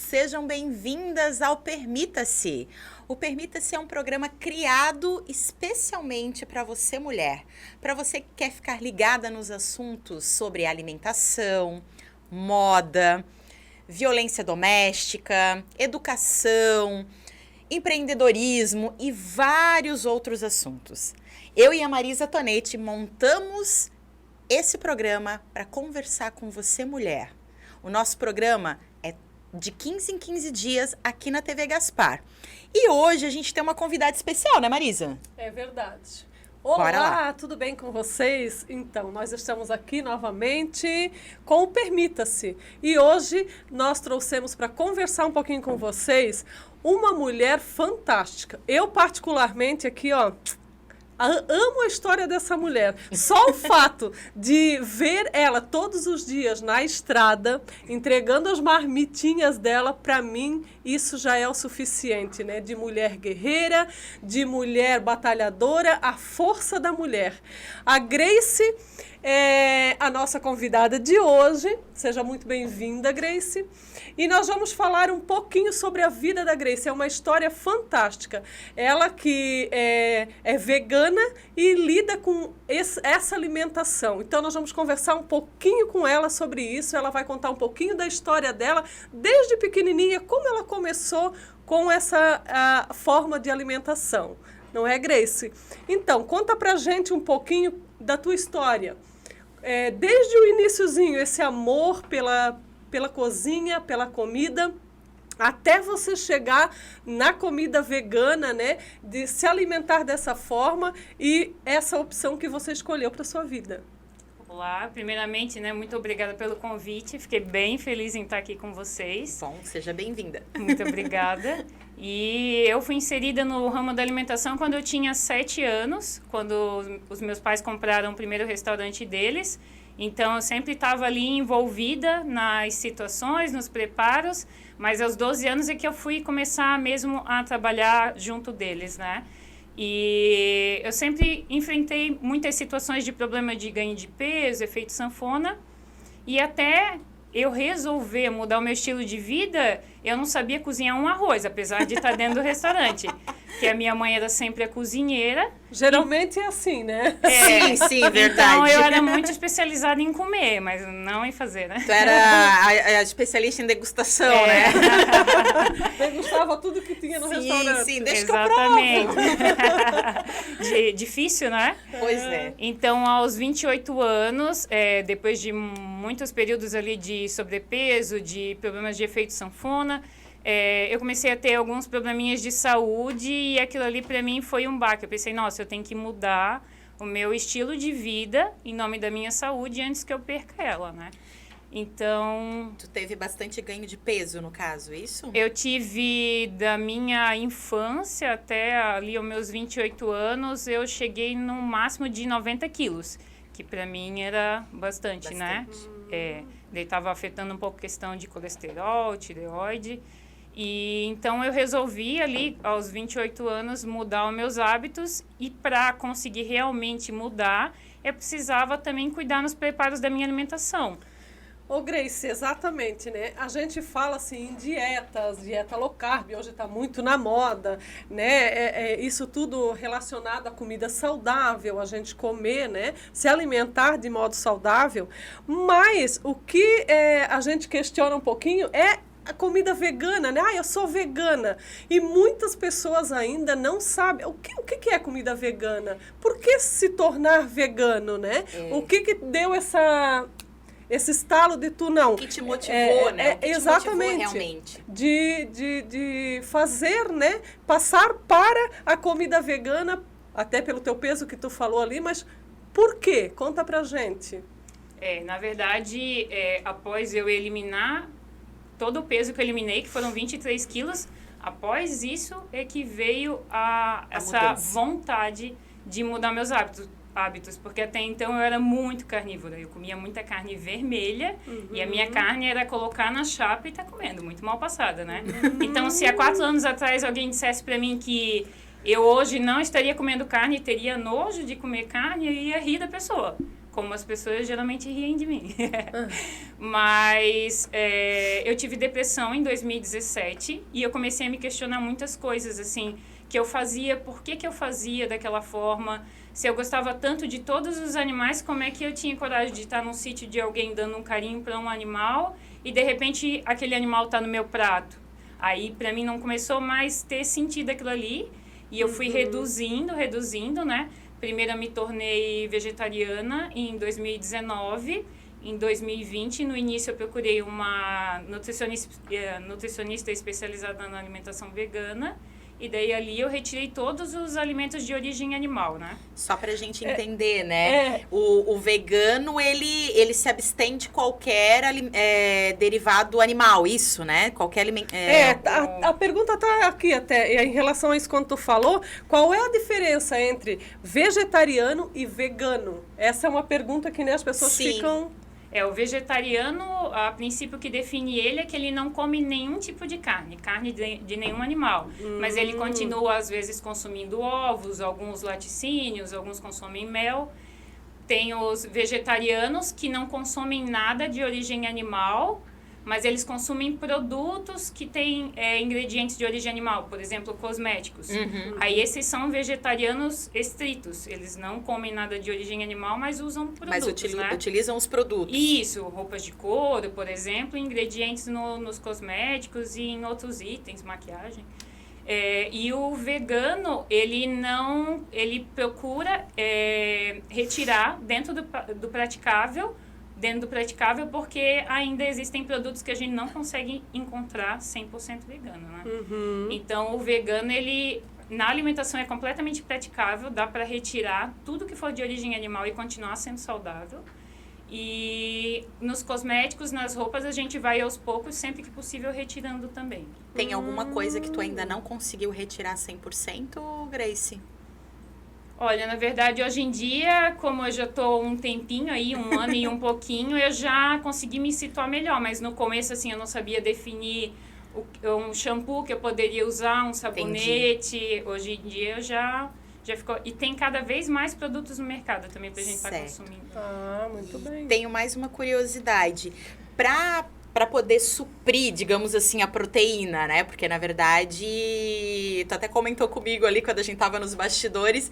sejam bem-vindas ao Permita-se. O Permita-se é um programa criado especialmente para você, mulher, para você que quer ficar ligada nos assuntos sobre alimentação, moda, violência doméstica, educação, empreendedorismo e vários outros assuntos. Eu e a Marisa Tonetti montamos esse programa para conversar com você, mulher. O nosso programa é de 15 em 15 dias aqui na TV Gaspar. E hoje a gente tem uma convidada especial, né, Marisa? É verdade. Bora lá. Olá, tudo bem com vocês? Então, nós estamos aqui novamente com o Permita-se. E hoje nós trouxemos para conversar um pouquinho com vocês uma mulher fantástica. Eu, particularmente, aqui, ó, amo a história dessa mulher. Só o fato de ver ela todos os dias na estrada, entregando as marmitinhas dela, para mim, isso já é o suficiente, né? De mulher guerreira, de mulher batalhadora, a força da mulher. A Grace é a nossa convidada de hoje. Seja muito bem-vinda, Grace. E nós vamos falar um pouquinho sobre a vida da Grace. É uma história fantástica. Ela que é vegana e lida com essa alimentação. Então, nós vamos conversar um pouquinho com ela sobre isso. Ela vai contar um pouquinho da história dela, desde pequenininha, como ela começou com essa forma de alimentação. Não é, Grace? Então, conta pra gente um pouquinho da tua história. Desde o iniciozinho, esse amor pela cozinha, pela comida, até você chegar na comida vegana, né? De se alimentar dessa forma e essa opção que você escolheu para sua vida. Olá, primeiramente, né, muito obrigada pelo convite. Fiquei bem feliz em estar aqui com vocês. Bom, seja bem-vinda. Muito obrigada. E eu fui inserida no ramo da alimentação quando eu tinha 7 anos, quando os meus pais compraram o primeiro restaurante deles. Então, eu sempre estava ali envolvida nas situações, nos preparos, mas aos 12 anos é que eu fui começar mesmo a trabalhar junto deles, né? E eu sempre enfrentei muitas situações de problema de ganho de peso, efeito sanfona, e até eu resolver mudar o meu estilo de vida, eu não sabia cozinhar um arroz, apesar de estar dentro do restaurante. Porque a minha mãe era sempre a cozinheira. Geralmente é assim, né? Sim, verdade. Então, eu era muito especializada em comer, mas não em fazer, né? Tu era a especialista em degustação, né? Degustava tudo que tinha no restaurante. Sim, deixa Exatamente. que eu provo. Difícil, né? Pois é. Então, aos 28 anos, depois de muitos períodos ali de sobrepeso, de problemas de efeito sanfona, eu comecei a ter alguns probleminhas de saúde e aquilo ali para mim foi um baque. Eu pensei, nossa, eu tenho que mudar o meu estilo de vida em nome da minha saúde antes que eu perca ela, né? Então... Tu teve bastante ganho de peso, no caso, isso? Eu tive, da minha infância até ali aos meus 28 anos, eu cheguei no máximo de 90 quilos, que para mim era bastante, né? Daí estava afetando um pouco a questão de colesterol, tireoide. E então eu resolvi ali, aos 28 anos, mudar os meus hábitos. E para conseguir realmente mudar, eu precisava também cuidar nos preparos da minha alimentação. Ô Grace, exatamente, né? A gente fala assim em dieta low carb, hoje está muito na moda, né? Isso tudo relacionado à comida saudável, a gente comer, né? Se alimentar de modo saudável. Mas o que a gente questiona um pouquinho é a comida vegana, né? Eu sou vegana. E muitas pessoas ainda não sabem o que é comida vegana. Por que se tornar vegano, né? O que deu esse estalo de tu não. O que te motivou, né? O que exatamente. Te motivou realmente. De fazer, né? Passar para a comida vegana, até pelo teu peso que tu falou ali, mas por quê? Conta pra gente. Na verdade, após eu eliminar todo o peso que eu eliminei, que foram 23 quilos, após isso é que veio essa vontade de mudar meus hábitos, porque até então eu era muito carnívora, eu comia muita carne vermelha e a minha carne era colocar na chapa e tá comendo, muito mal passada, né? Então, se há 4 anos atrás alguém dissesse pra mim que eu hoje não estaria comendo carne e teria nojo de comer carne, eu ia rir da pessoa. como as pessoas geralmente riem de mim. Mas eu tive depressão em 2017 e eu comecei a me questionar muitas coisas, assim, que eu fazia, por que eu fazia daquela forma, se eu gostava tanto de todos os animais, como é que eu tinha coragem de estar num sítio de alguém dando um carinho para um animal e, de repente, aquele animal está no meu prato. Aí, para mim, não começou mais ter sentido aquilo ali e eu fui reduzindo, né? Primeiro eu me tornei vegetariana em 2019. Em 2020, no início, eu procurei uma nutricionista especializada na alimentação vegana. E daí ali eu retirei todos os alimentos de origem animal, né? Só pra gente entender, né? O vegano, ele se abstém de qualquer derivado animal, isso, né? Qualquer alimento... A pergunta tá aqui até, em relação a isso quando tu falou, qual é a diferença entre vegetariano e vegano? Essa é uma pergunta que, né, as pessoas ficam... O vegetariano, a princípio que define ele é que ele não come nenhum tipo de carne de nenhum animal. Mas ele continua, às vezes, consumindo ovos, alguns laticínios, alguns consomem mel. Tem os vegetarianos que não consomem nada de origem animal, mas eles consomem produtos que têm ingredientes de origem animal, por exemplo, cosméticos. Aí esses são vegetarianos estritos, eles não comem nada de origem animal, mas usam produtos, mas utilizam os produtos. Isso, roupas de couro, por exemplo, ingredientes nos cosméticos e em outros itens, maquiagem. E o vegano, ele procura retirar dentro do praticável, porque ainda existem produtos que a gente não consegue encontrar 100% vegano, né? Então, o vegano, ele, na alimentação é completamente praticável, dá para retirar tudo que for de origem animal e continuar sendo saudável. E nos cosméticos, nas roupas, a gente vai aos poucos, sempre que possível, retirando também. Tem alguma coisa que tu ainda não conseguiu retirar 100%, Grace? Olha, na verdade, hoje em dia, como eu já estou um tempinho aí, 1 ano e um pouquinho, eu já consegui me situar melhor. Mas no começo, assim, eu não sabia definir um shampoo que eu poderia usar, um sabonete. Entendi. Hoje em dia, eu já ficou... E tem cada vez mais produtos no mercado também pra gente estar consumindo. Muito bem. Tenho mais uma curiosidade. Para poder suprir, digamos assim, a proteína, né? Porque, na verdade, tu até comentou comigo ali quando a gente tava nos bastidores.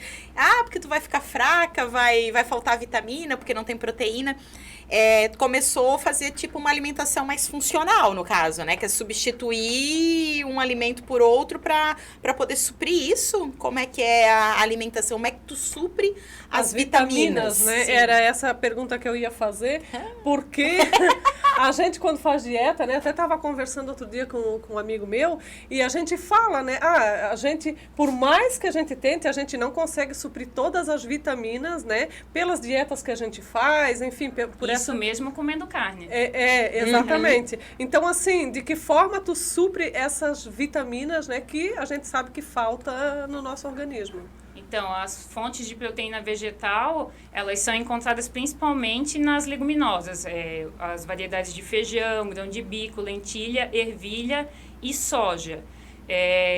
Porque tu vai ficar fraca, vai faltar vitamina, porque não tem proteína. Começou a fazer, tipo, uma alimentação mais funcional, no caso, né? Que é substituir um alimento por outro para poder suprir isso. Como é que é a alimentação? Como é que tu supre as vitaminas, né? Sim. Era essa a pergunta que eu ia fazer, porque a gente, quando faz dieta, né? Até estava conversando outro dia com um amigo meu, e a gente fala, né? A gente, por mais que a gente tente, a gente não consegue suprir todas as vitaminas, né? Pelas dietas que a gente faz, enfim, por isso mesmo comendo carne. Exatamente. Então, assim, de que forma tu supre essas vitaminas, né? Que a gente sabe que falta no nosso organismo. Então, as fontes de proteína vegetal, elas são encontradas principalmente nas leguminosas. As variedades de feijão, grão de bico, lentilha, ervilha e soja.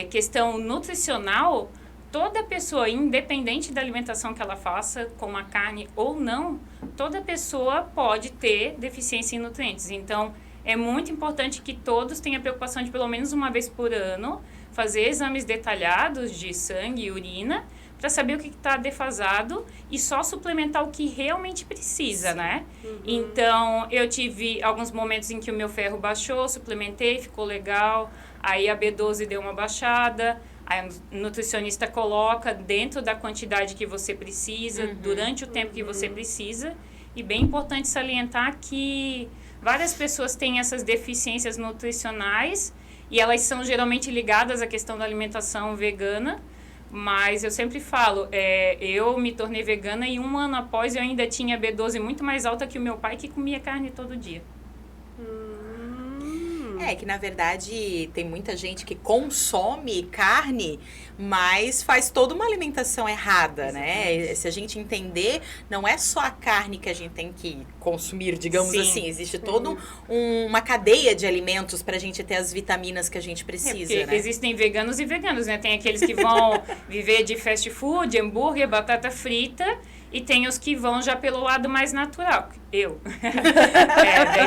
Questão nutricional, toda pessoa, independente da alimentação que ela faça, com a carne ou não, toda pessoa pode ter deficiência em nutrientes. Então, é muito importante que todos tenham a preocupação de, pelo menos uma vez por ano, fazer exames detalhados de sangue e urina, para saber o que está defasado e só suplementar o que realmente precisa, né? Então, eu tive alguns momentos em que o meu ferro baixou, suplementei, ficou legal, aí a B12 deu uma baixada, aí o nutricionista coloca dentro da quantidade que você precisa, durante o tempo que você precisa, e bem importante salientar que várias pessoas têm essas deficiências nutricionais e elas são geralmente ligadas à questão da alimentação vegana. Mas eu sempre falo, eu me tornei vegana e 1 ano após eu ainda tinha B12 muito mais alta que o meu pai, que comia carne todo dia. Que na verdade tem muita gente que consome carne, mas faz toda uma alimentação errada, Exatamente. Né? Se a gente entender, não é só a carne que a gente tem que consumir, digamos assim. Existe toda uma cadeia de alimentos pra gente ter as vitaminas que a gente precisa, né? Existem veganos e veganos, né? Tem aqueles que vão viver de fast food, hambúrguer, batata frita, e tem os que vão já pelo lado mais natural. Eu.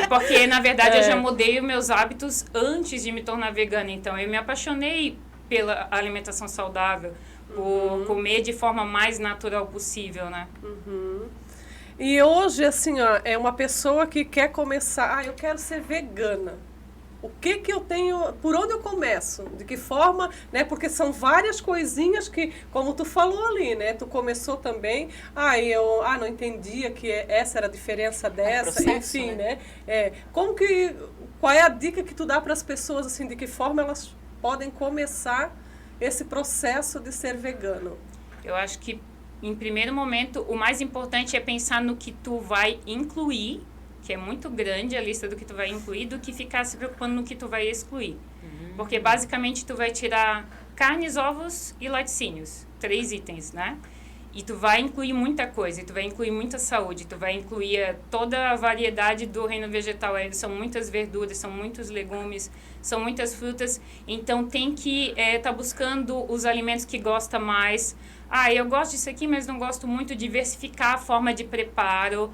Porque, na verdade, eu já mudei os meus hábitos antes de me tornar vegana. Então, eu me apaixonei pela alimentação saudável, por comer de forma mais natural possível, né? E hoje, assim, ó, é uma pessoa que quer começar, eu quero ser vegana. O que que eu tenho, por onde eu começo? De que forma, né? Porque são várias coisinhas que, como tu falou ali, né? Tu começou também, eu não entendia que essa era a diferença dessa, processo, enfim, né? Qual é a dica que tu dá para as pessoas, assim, de que forma elas podem começar esse processo de ser vegano? Eu acho que, em primeiro momento, o mais importante é pensar no que tu vai incluir, que é muito grande a lista do que tu vai incluir, do que ficar se preocupando no que tu vai excluir. Porque, basicamente, tu vai tirar carnes, ovos e laticínios. 3 itens, né? E tu vai incluir muita coisa, e tu vai incluir muita saúde, tu vai incluir toda a variedade do reino vegetal. São muitas verduras, são muitos legumes, são muitas frutas. Então, tem que tá buscando os alimentos que gosta mais. Eu gosto disso aqui, mas não gosto muito. Diversificar a forma de preparo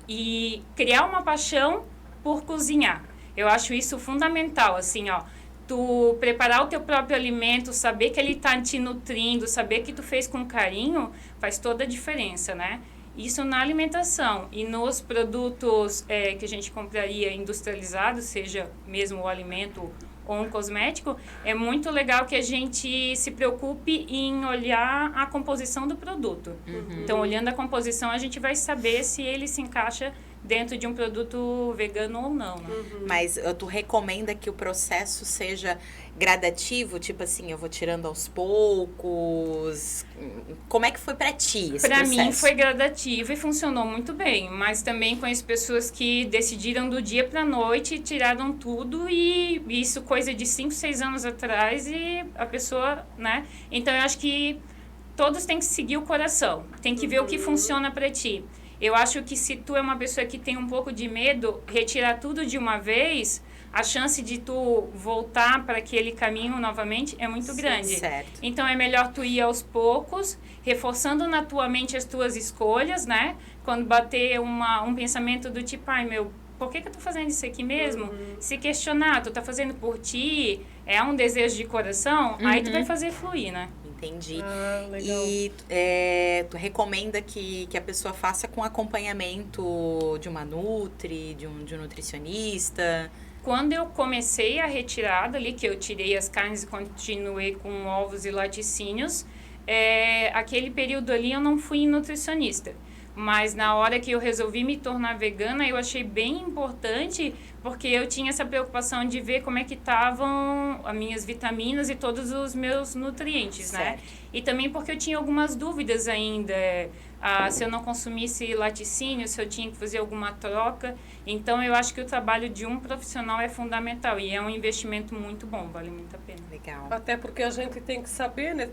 e criar uma paixão por cozinhar. Eu acho isso fundamental, assim, ó. Tu preparar o teu próprio alimento, saber que ele está te nutrindo, saber que tu fez com carinho, faz toda a diferença, né? Isso na alimentação. E nos produtos que a gente compraria industrializados, seja mesmo o alimento ou um cosmético, é muito legal que a gente se preocupe em olhar a composição do produto. Então, olhando a composição, a gente vai saber se ele se encaixa dentro de um produto vegano ou não, né? Mas tu recomenda que o processo seja gradativo? Tipo assim, eu vou tirando aos poucos? Como é que foi pra ti esse processo? Pra mim foi gradativo e funcionou muito bem. Mas também conheço pessoas que decidiram do dia pra noite, tiraram tudo e isso coisa de 5, 6 anos atrás e a pessoa, né? Então eu acho que todos têm que seguir o coração. Tem que ver o que funciona pra ti. Eu acho que se tu é uma pessoa que tem um pouco de medo, retirar tudo de uma vez, a chance de tu voltar para aquele caminho novamente é muito grande. Certo. Então, é melhor tu ir aos poucos, reforçando na tua mente as tuas escolhas, né? Quando bater um pensamento do tipo, por que eu tô fazendo isso aqui mesmo? Se questionar, tu tá fazendo por ti, é um desejo de coração, aí tu vai fazer fluir, né? Entendi. Legal. E tu recomenda que a pessoa faça com acompanhamento de uma nutri, de um nutricionista? Quando eu comecei a retirada ali, que eu tirei as carnes e continuei com ovos e laticínios, aquele período ali eu não fui nutricionista. Mas na hora que eu resolvi me tornar vegana, eu achei bem importante, porque eu tinha essa preocupação de ver como é que estavam as minhas vitaminas e todos os meus nutrientes, né? E também porque eu tinha algumas dúvidas ainda, se eu não consumisse laticínio, se eu tinha que fazer alguma troca. Então, eu acho que o trabalho de um profissional é fundamental e é um investimento muito bom, vale muito a pena. Legal. Até porque a gente tem que saber, né?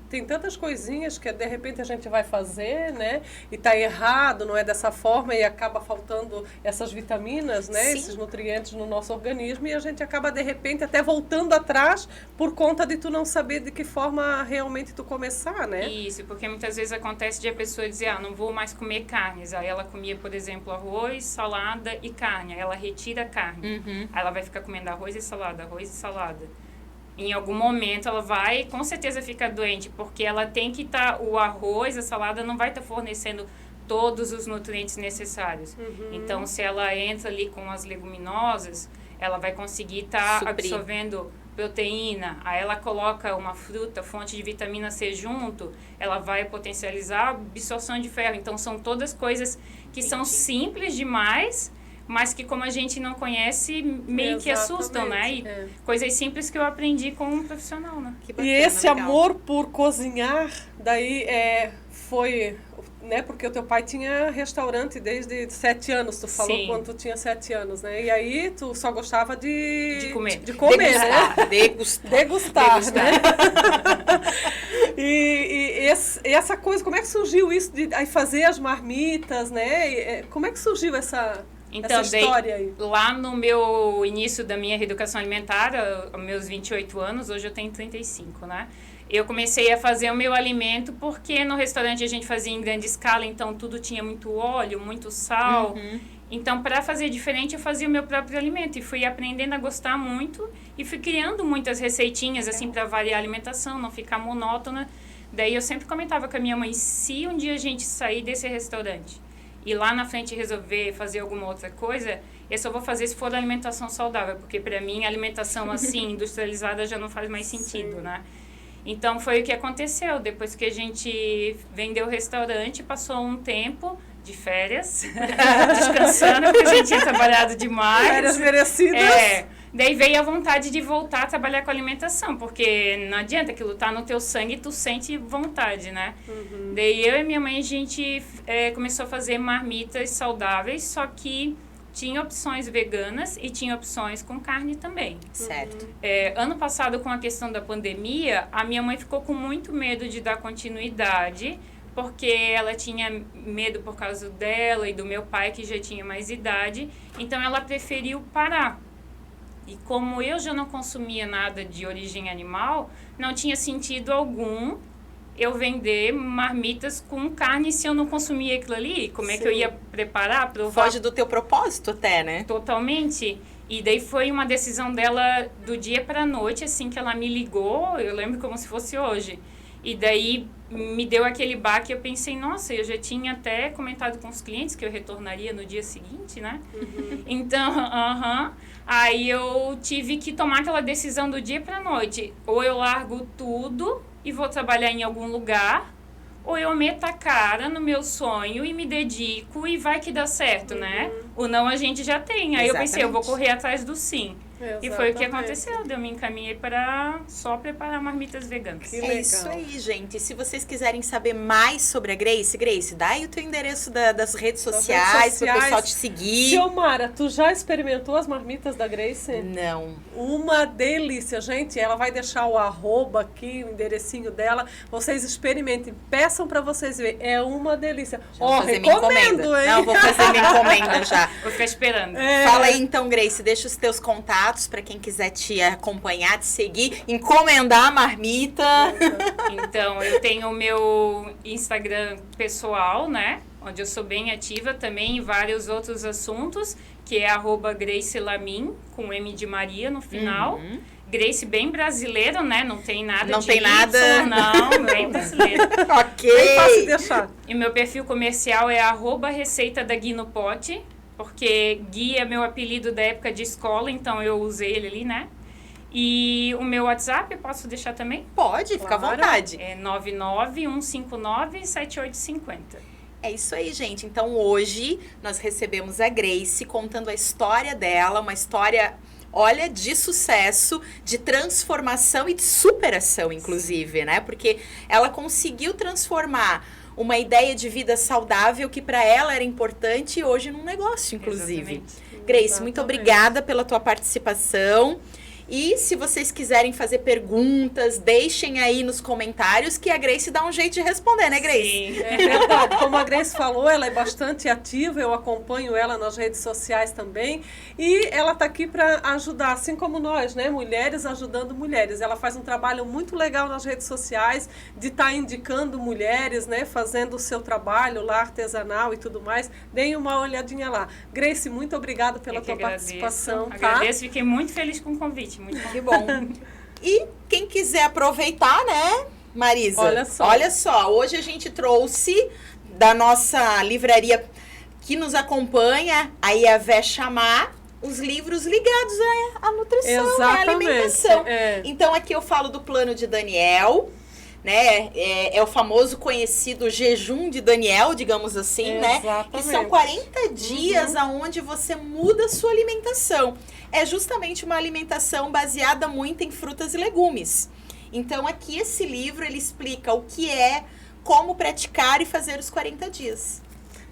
Tem tantas coisinhas que de repente a gente vai fazer, né? E tá errado, não é dessa forma e acaba faltando essas vitaminas, né? Sim. Esses nutrientes no nosso organismo e a gente acaba de repente até voltando atrás por conta de tu não saber de que forma realmente tu começar, né? Isso, porque muitas vezes acontece de a pessoa dizer, não vou mais comer carnes. Aí ela comia, por exemplo, arroz, salada e carne. Aí ela retira a carne. Aí ela vai ficar comendo arroz e salada. Em algum momento ela vai, com certeza, ficar doente, porque ela tem que o arroz, a salada não vai estar fornecendo todos os nutrientes necessários. Então, se ela entra ali com as leguminosas, ela vai conseguir estar absorvendo proteína. Aí ela coloca uma fruta, fonte de vitamina C junto, ela vai potencializar a absorção de ferro. Então, são todas coisas que são simples demais, mas que como a gente não conhece, meio que assustam, né? E coisas simples que eu aprendi com um profissional, né? Que bacana, E esse legal. amor por cozinhar, daí foi, né? Porque o teu pai tinha restaurante desde 7 anos, tu falou. Sim. Quando tu tinha 7 anos, né? E aí tu só gostava de comer. De comer, né? Degustar. Degustar, né? e essa coisa, como é que surgiu isso de aí fazer as marmitas, né? Como é que surgiu essa história aí? Lá no meu início da minha reeducação alimentar, aos meus 28 anos, hoje eu tenho 35, né? eu comecei a fazer o meu alimento porque no restaurante a gente fazia em grande escala, então tudo tinha muito óleo, muito sal. Então, para fazer diferente, eu fazia o meu próprio alimento e fui aprendendo a gostar muito e fui criando muitas receitinhas assim para variar a alimentação, não ficar monótona. Daí eu sempre comentava com a minha mãe, se um dia a gente sair desse restaurante e lá na frente resolver fazer alguma outra coisa, eu só vou fazer se for da alimentação saudável, porque para mim a alimentação assim industrializada já não faz mais sentido, né? Então foi o que aconteceu. Depois que a gente vendeu o restaurante, passou um tempo de férias, descansando, porque a gente tinha trabalhado demais. Férias merecidas. Daí veio a vontade de voltar a trabalhar com alimentação, porque não adianta, aquilo tá no teu sangue, tu sente vontade, né? Daí eu e minha mãe, a gente começou a fazer marmitas saudáveis, só que tinha opções veganas e tinha opções com carne também. Certo. Ano passado, com a questão da pandemia, a minha mãe ficou com muito medo de dar continuidade, porque ela tinha medo por causa dela e do meu pai, que já tinha mais idade. Então, ela preferiu parar. E como eu já não consumia nada de origem animal, não tinha sentido algum eu vender marmitas com carne se eu não consumia aquilo ali. Como é que eu ia preparar, provar? Foge do teu propósito até, né? Totalmente. E daí foi uma decisão dela do dia para a noite, assim que ela me ligou, eu lembro como se fosse hoje. E daí me deu aquele baque, eu pensei, nossa, eu já tinha até comentado com os clientes que eu retornaria no dia seguinte, né? Então, aí eu tive que tomar aquela decisão do dia para a noite. Ou eu largo tudo e vou trabalhar em algum lugar, ou eu meto a cara no meu sonho e me dedico e vai que dá certo, né? O não a gente já tem. Aí eu pensei, eu vou correr atrás do sim. Exatamente. E foi o que aconteceu. Eu me encaminhei para só preparar marmitas veganas. Que legal. Isso aí, gente. Se vocês quiserem saber mais sobre a Grace, Dá aí o teu endereço das redes sociais, para o pessoal te seguir. Xiomara, tu já experimentou as marmitas da Grace? Não. Uma delícia, gente. Ela vai deixar o arroba aqui, o enderecinho dela. Vocês experimentem, peçam para vocês verem. É uma delícia. Ó, recomendo, hein? Não, vou fazer minha encomenda já. Vou ficar esperando. Fala aí então, Grace, deixa os teus contatos para quem quiser te acompanhar, te seguir, encomendar a marmita. Então, eu tenho o meu Instagram pessoal, né? Onde eu sou bem ativa também em vários outros assuntos, que é @GraceLamin, com M de Maria no final. Grace bem brasileiro, né? Não tem nada não de tem Y, nada. Não, bem brasileiro. Ok. Bem fácil deixar. E meu perfil comercial é @receita da Gui no pote, porque Gui é meu apelido da época de escola, então eu usei ele ali, né? E o meu WhatsApp, eu posso deixar também? Pode, fica à vontade. É 991597850. É isso aí, gente. Então, hoje, nós recebemos a Grace contando a história dela, uma história, olha, de sucesso, de transformação e de superação, inclusive, né? Porque ela conseguiu transformar uma ideia de vida saudável que para ela era importante hoje num negócio, inclusive. Exatamente. Grace, muito obrigada pela tua participação. E se vocês quiserem fazer perguntas, deixem aí nos comentários que a Grace dá um jeito de responder, né, Grace? Sim. É verdade. Como a Grace falou, ela é bastante ativa, eu acompanho ela nas redes sociais também. E ela está aqui para ajudar, assim como nós, né? Mulheres ajudando mulheres. Ela faz um trabalho muito legal nas redes sociais, de estar indicando mulheres, né? Fazendo o seu trabalho lá, artesanal e tudo mais. Deem uma olhadinha lá. Grace, muito obrigada pela tua participação. Tá? Agradeço, fiquei muito feliz com o convite. Muito bom. Que bom. E quem quiser aproveitar, né, Marisa? Olha só. Hoje a gente trouxe da nossa livraria que nos acompanha, aí a Vé Chamar, os livros ligados à nutrição, à alimentação. Então aqui eu falo do Plano de Daniel, né? É o famoso conhecido jejum de Daniel, digamos assim, né? Que são 40 dias aonde você muda a sua alimentação. É justamente uma alimentação baseada muito em frutas e legumes. Então aqui esse livro ele explica o que é, como praticar e fazer os 40 dias.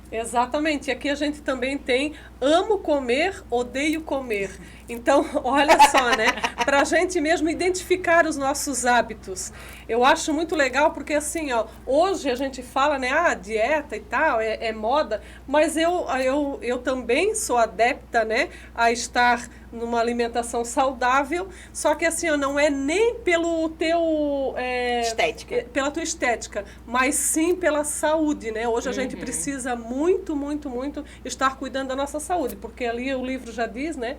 Exatamente. E aqui a gente também tem Amo Comer, Odeio Comer. Então, olha só, né? Para a gente mesmo identificar os nossos hábitos. Eu acho muito legal porque, assim, ó, hoje a gente fala, né? Ah, dieta e tal, é moda. Mas eu também sou adepta, né? A estar numa alimentação saudável. Só que, assim, ó, não é nem pelo teu... Estética. Pela tua estética, mas sim pela saúde, né? Hoje a gente precisa muito, muito, muito estar cuidando da nossa saúde. Porque ali o livro já diz, né?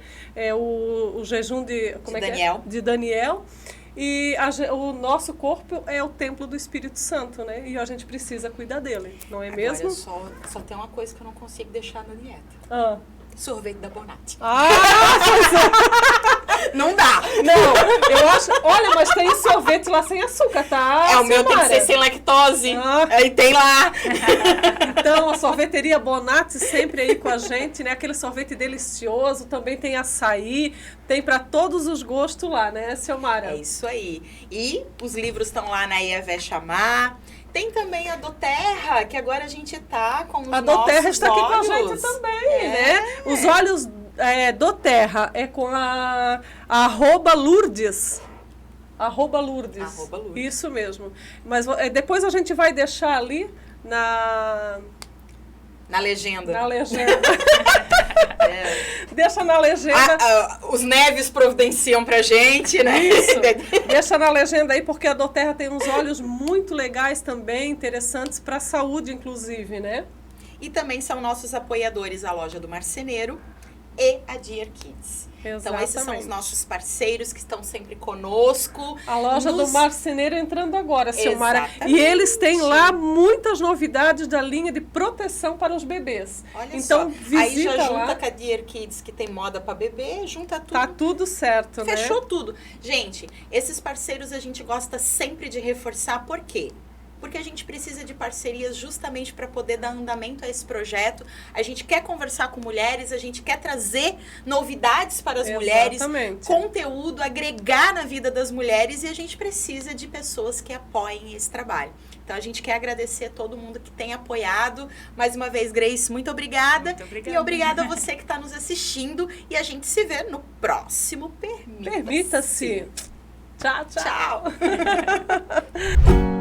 O jejum de Daniel. De Daniel. E o nosso corpo é o templo do Espírito Santo, né? E a gente precisa cuidar dele, não é mesmo? Agora, só tem uma coisa que eu não consigo deixar na dieta. Ah. Sorvete da Bonatti. Não dá. Não, eu acho... Olha, mas tem sorvete lá sem açúcar, tá? O meu tem que ser sem lactose. Aí tem lá. Então, a sorveteria Bonatti sempre aí com a gente, né? Aquele sorvete delicioso. Também tem açaí. Tem para todos os gostos lá, né, Silmara? É isso aí. E os livros estão lá na Ievé Chamar. Tem também a Doterra, que agora a gente tá com os nossos olhos. A Doterra está aqui com a gente também, né? Os olhos Doterra é com a @Lourdes. @Lourdes. Isso mesmo. Mas depois a gente vai deixar ali na legenda. Na legenda. Deixa na legenda. Os Neves providenciam pra gente, né? Isso. Deixa na legenda aí, porque a Doterra tem uns óleos muito legais também, interessantes para a saúde, inclusive, né? E também são nossos apoiadores a loja do Marceneiro e a Dear Kids. Exatamente. Então, esses são os nossos parceiros que estão sempre conosco. A loja do Marceneiro entrando agora, Silmara. Exatamente. E eles têm lá muitas novidades da linha de proteção para os bebês. Olha então, só. visita aí já lá. junta com a Dear Kids, que tem moda para bebê, junta tudo. Tá tudo certo, né? Fechou tudo. Gente, esses parceiros a gente gosta sempre de reforçar. Por quê? Porque a gente precisa de parcerias justamente para poder dar andamento a esse projeto. A gente quer conversar com mulheres, a gente quer trazer novidades para as mulheres, conteúdo, agregar na vida das mulheres, e a gente precisa de pessoas que apoiem esse trabalho. Então, a gente quer agradecer a todo mundo que tem apoiado. Mais uma vez, Grace, muito obrigada. Muito obrigada. E obrigada a você que está nos assistindo. E a gente se vê no próximo Permita-se. Permita-se. Tchau, tchau. Tchau.